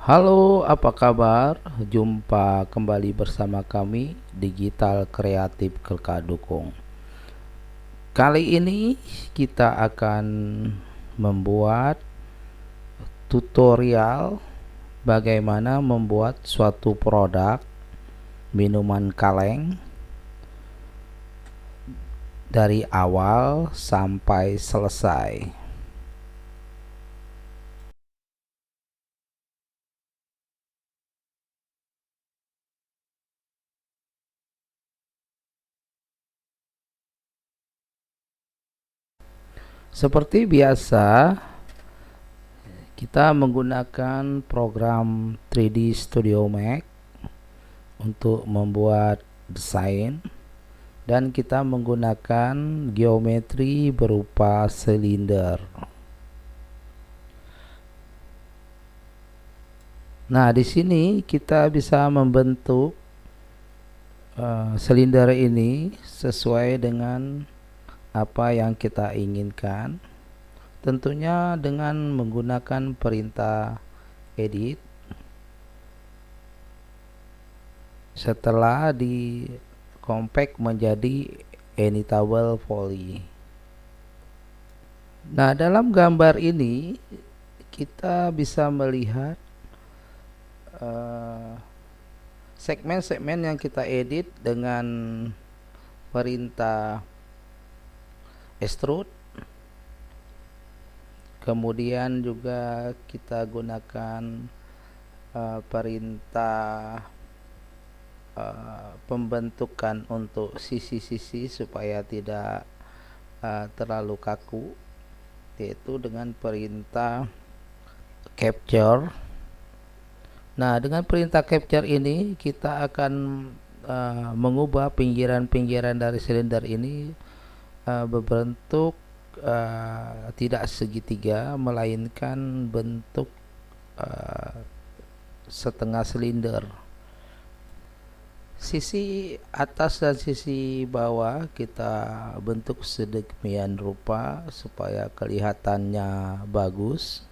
Halo, apa kabar? Jumpa kembali bersama kami Digital Kreatif Kelkadukung. Kali ini kita akan membuat tutorial bagaimana membuat suatu produk minuman kaleng dari awal sampai selesai. Seperti biasa, kita menggunakan program 3D Studio Max untuk membuat desain, dan kita menggunakan geometri berupa silinder. Nah, di sini kita bisa membentuk silinder ini sesuai dengan apa yang kita inginkan. Tentunya dengan menggunakan perintah edit. Setelah di compact menjadi editable poly. Nah, dalam gambar ini kita bisa melihat segmen-segmen yang kita edit dengan perintah extrude. Kemudian juga kita gunakan perintah pembentukan untuk sisi-sisi supaya tidak terlalu kaku, yaitu dengan perintah capture. Nah, dengan perintah capture ini kita akan mengubah pinggiran-pinggiran dari silinder ini berbentuk tidak segitiga, melainkan bentuk setengah silinder. Sisi atas dan sisi bawah kita bentuk sedemikian rupa supaya kelihatannya bagus.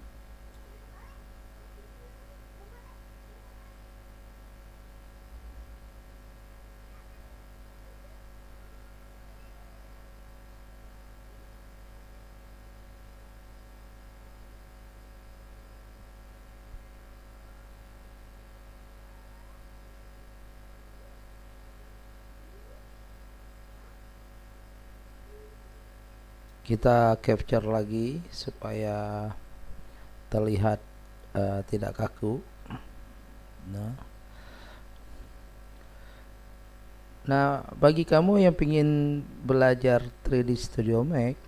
Kita capture lagi supaya terlihat tidak kaku. Nah, bagi kamu yang ingin belajar 3D Studio Max,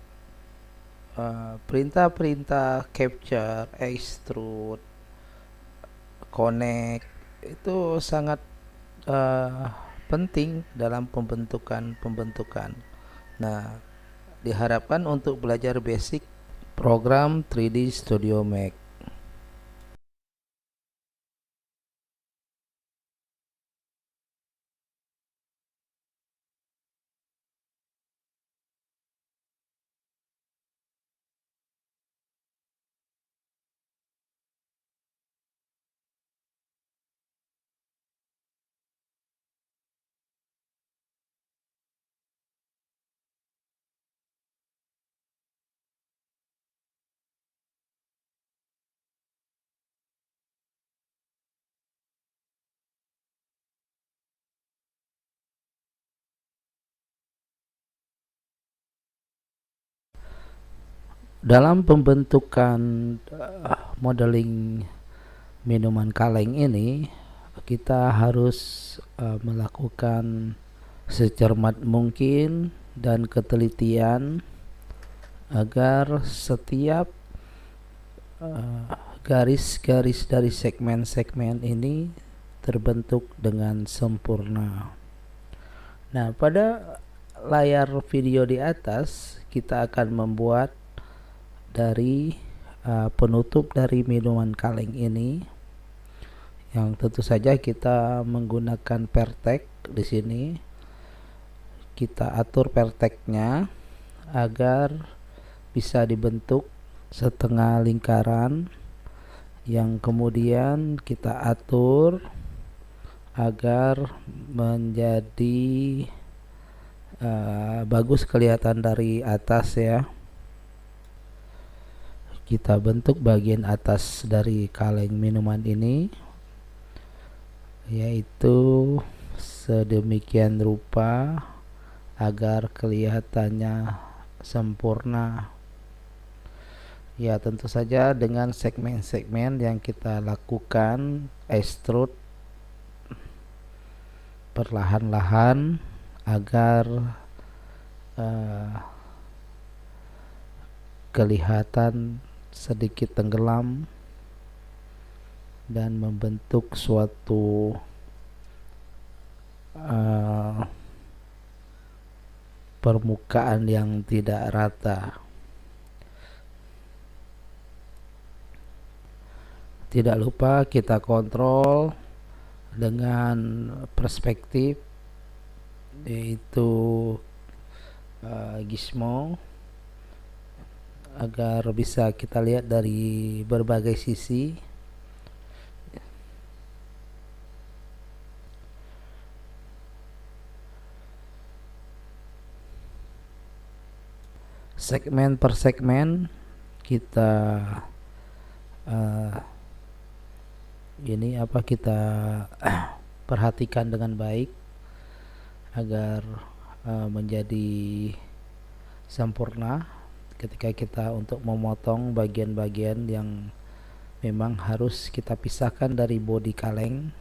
perintah-perintah capture, extrude, connect itu sangat penting dalam pembentukan. Nah, diharapkan untuk belajar basic program 3D Studio Max. Dalam pembentukan modeling minuman kaleng ini, kita harus melakukan secermat mungkin dan ketelitian agar setiap garis-garis dari segmen-segmen ini terbentuk dengan sempurna. Nah, pada layar video di atas kita akan membuat dari penutup dari minuman kaleng ini, yang tentu saja kita menggunakan pertek. Di sini kita atur perteknya agar bisa dibentuk setengah lingkaran yang kemudian kita atur agar menjadi bagus kelihatan dari atas ya. Kita bentuk bagian atas dari kaleng minuman ini, yaitu sedemikian rupa agar kelihatannya sempurna. Ya, tentu saja dengan segmen-segmen yang kita lakukan extrude perlahan-lahan agar kelihatan sedikit tenggelam dan membentuk suatu permukaan yang tidak rata. Tidak lupa kita kontrol dengan perspektif, yaitu gizmo, agar bisa kita lihat dari berbagai sisi. Segmen per segmen kita kita perhatikan dengan baik agar menjadi sempurna ketika kita untuk memotong bagian-bagian yang memang harus kita pisahkan dari bodi kaleng.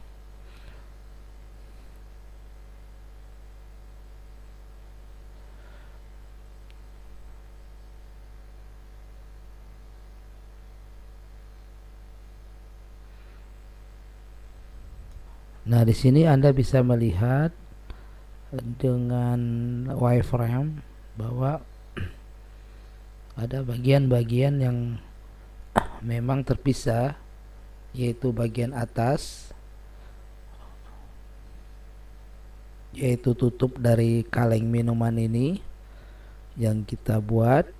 Nah, di sini Anda bisa melihat dengan wireframe bahwa ada bagian-bagian yang memang terpisah, yaitu bagian atas, yaitu tutup dari kaleng minuman ini yang kita buat.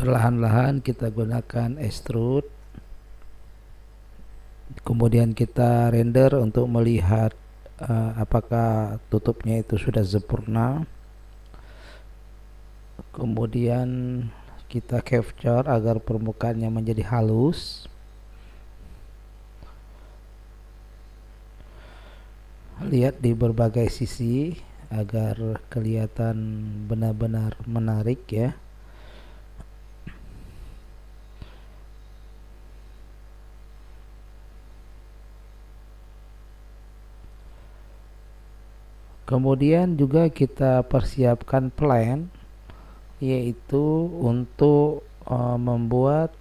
Perlahan-lahan kita gunakan extrude, kemudian kita render untuk melihat apakah tutupnya itu sudah sempurna. Kemudian kita capture agar permukaannya menjadi halus. Lihat di berbagai sisi agar kelihatan benar-benar menarik ya. Kemudian juga kita persiapkan plan, yaitu untuk membuat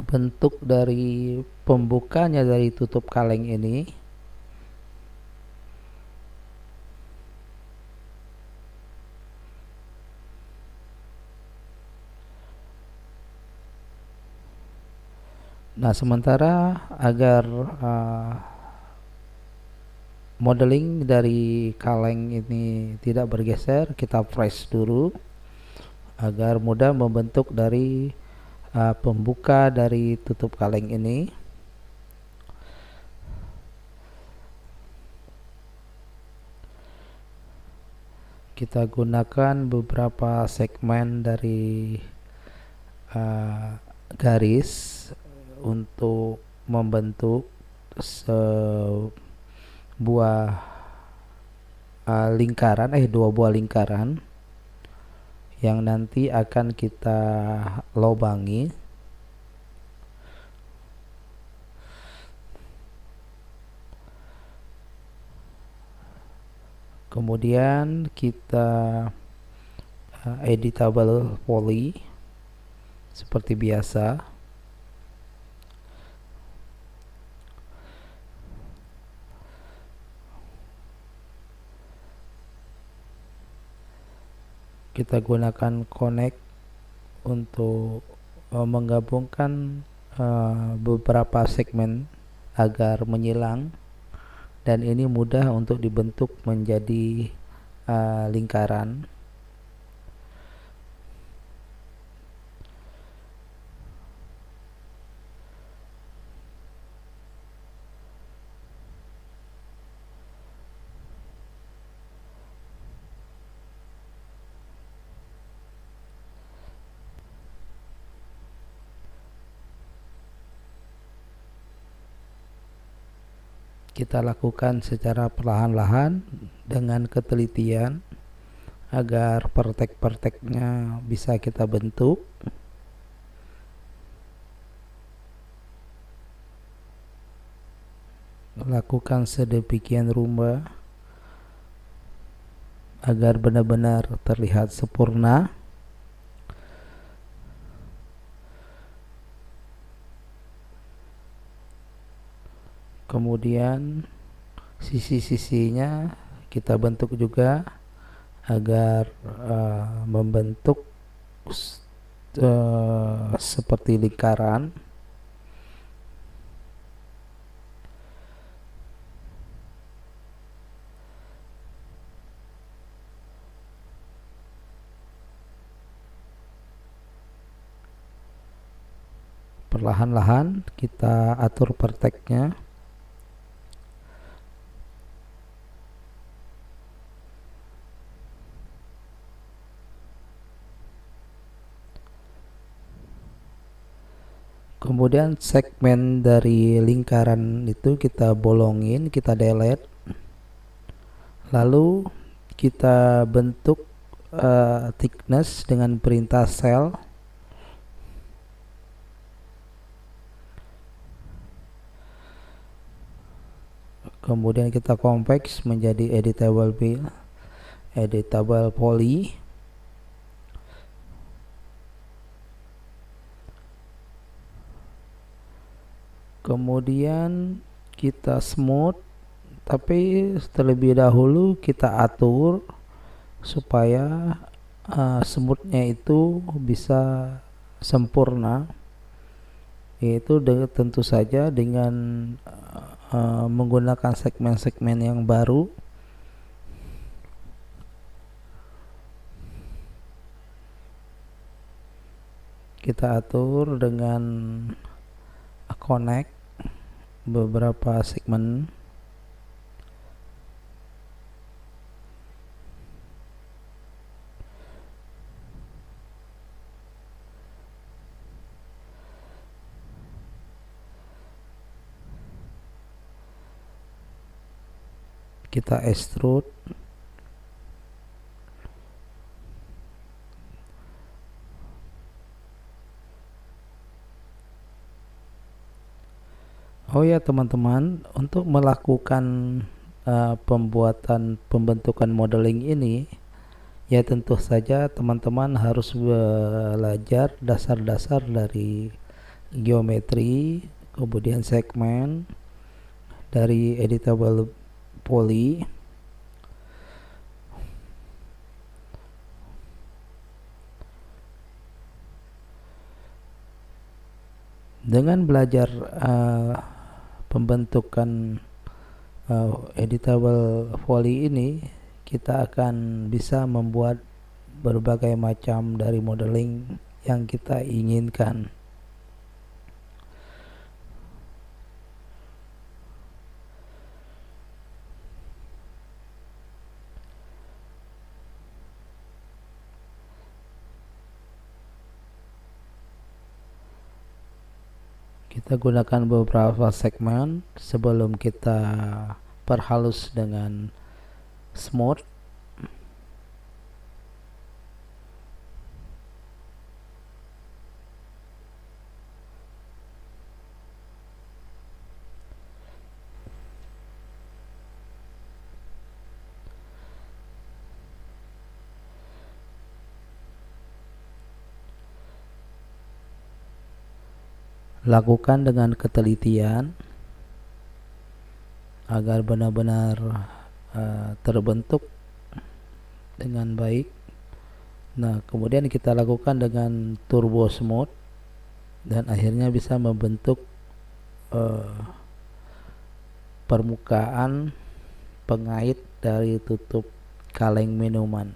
bentuk dari pembukanya dari tutup kaleng ini. Nah, sementara agar modeling dari kaleng ini tidak bergeser, kita press dulu agar mudah membentuk dari pembuka dari tutup kaleng ini. Kita gunakan beberapa segmen dari garis untuk membentuk dua buah lingkaran yang nanti akan kita lobangi. Kemudian kita editable poly seperti biasa. Kita gunakan connect untuk menggabungkan beberapa segmen agar menyilang, dan ini mudah untuk dibentuk menjadi lingkaran. Kita lakukan secara perlahan-lahan dengan ketelitian agar pertek-perteknya bisa kita bentuk. Lakukan sedemikian rupa agar benar-benar terlihat sempurna. Kemudian sisi-sisinya kita bentuk juga agar membentuk seperti lingkaran. Perlahan-lahan kita atur perteknya. Kemudian segmen dari lingkaran itu kita bolongin, kita delete. Lalu kita bentuk thickness dengan perintah cell. Kemudian kita compact menjadi editable poly. Kemudian kita smooth, tapi terlebih dahulu kita atur supaya smoothnya itu bisa sempurna, yaitu tentu saja dengan menggunakan segmen-segmen yang baru. kita atur dengan connect beberapa segmen. Kita extrude. Oh ya teman-teman, untuk melakukan pembentukan modeling ini, ya tentu saja teman-teman harus belajar dasar-dasar dari geometri, kemudian segmen, dari editable poly. Dengan belajar pembentukan editable poly ini, kita akan bisa membuat berbagai macam dari modeling yang kita inginkan. Kita gunakan beberapa segmen sebelum kita perhalus dengan smooth. Lakukan dengan ketelitian agar benar-benar terbentuk dengan baik. Nah, kemudian kita lakukan dengan turbo smooth dan akhirnya bisa membentuk permukaan pengait dari tutup kaleng minuman.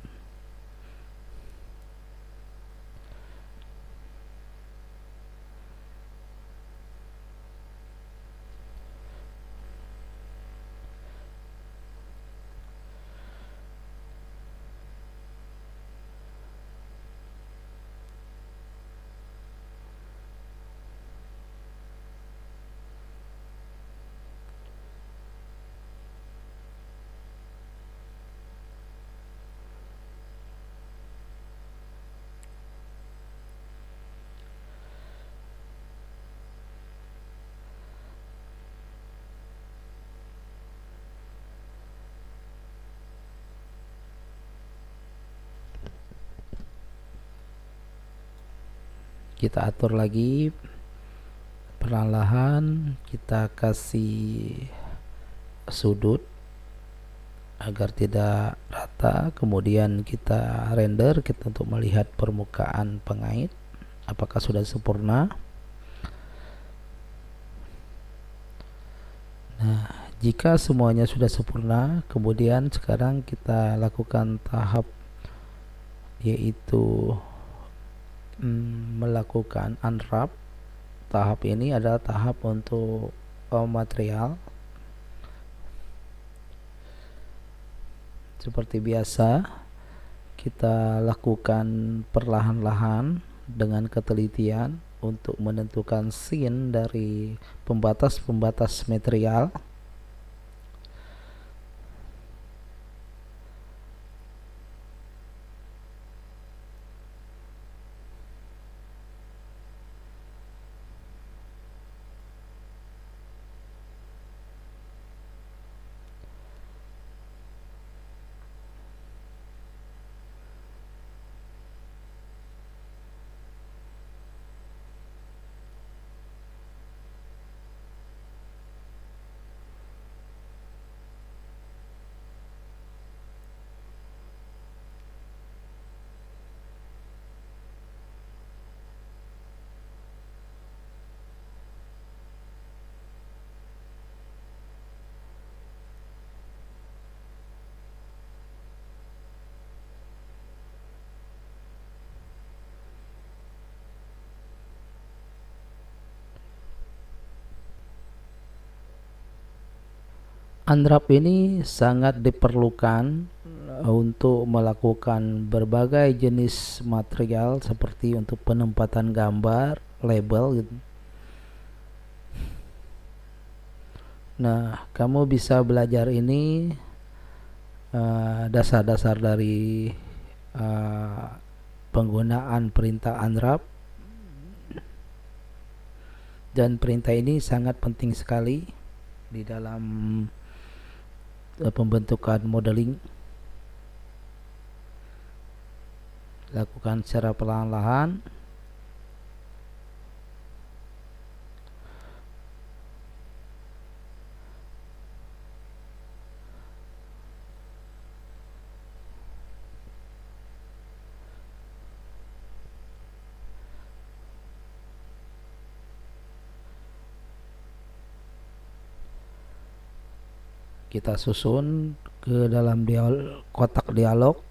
Kita atur lagi perlahan, kita kasih sudut agar tidak rata, kemudian kita render kita untuk melihat permukaan pengait apakah sudah sempurna. Nah, jika semuanya sudah sempurna, kemudian sekarang kita lakukan tahap yaitu melakukan unwrap. Tahap ini adalah tahap untuk material. Seperti biasa, kita lakukan perlahan-lahan dengan ketelitian untuk menentukan scene dari pembatas-pembatas material. Unwrap ini sangat diperlukan untuk melakukan berbagai jenis material seperti untuk penempatan gambar, label gitu. Nah, kamu bisa belajar ini dasar-dasar dari penggunaan perintah unwrap, dan perintah ini sangat penting sekali di dalam pembentukan modeling. Lakukan secara perlahan-lahan. Kita susun ke dalam kotak dialog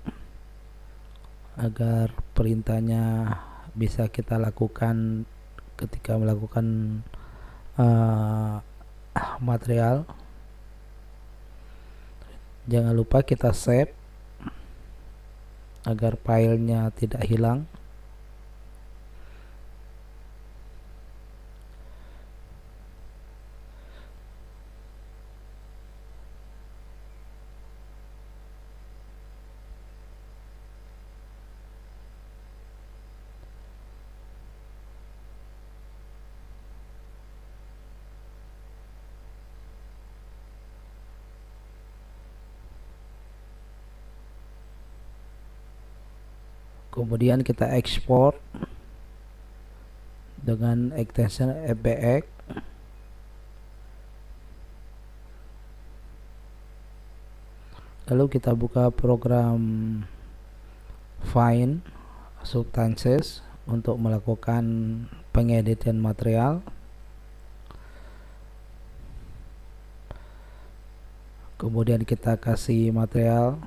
agar perintahnya bisa kita lakukan ketika melakukan material. Jangan lupa kita save agar filenya tidak hilang. Kemudian kita ekspor dengan extension FBX. Lalu kita buka program Find Substances untuk melakukan pengeditan material. Kemudian kita kasih material.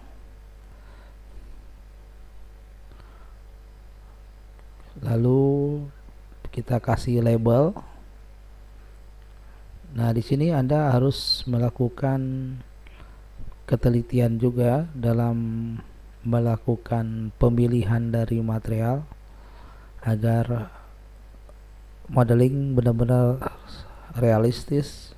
Lalu kita kasih label. Nah, di sini Anda harus melakukan ketelitian juga dalam melakukan pemilihan dari material agar modeling benar-benar realistis.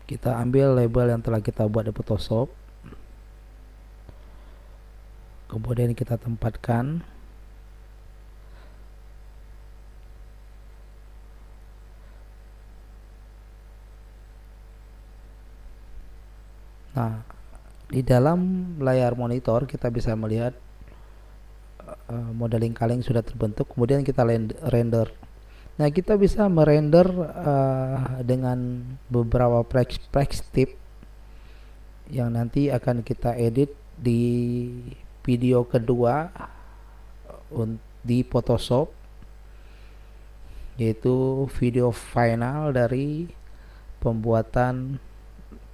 Kita ambil label yang telah kita buat di Photoshop, kemudian kita tempatkan. Nah, di dalam layar monitor kita bisa melihat modeling kaleng sudah terbentuk. Kemudian kita render. Nah, kita bisa merender dengan beberapa perspektif yang nanti akan kita edit di video kedua di Photoshop, yaitu video final dari pembuatan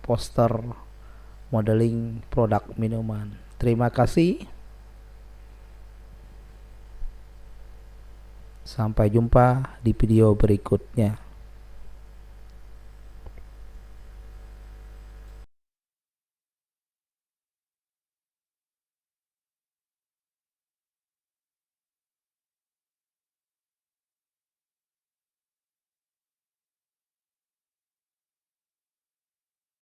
poster modeling produk minuman. Terima kasih. Sampai jumpa di video berikutnya.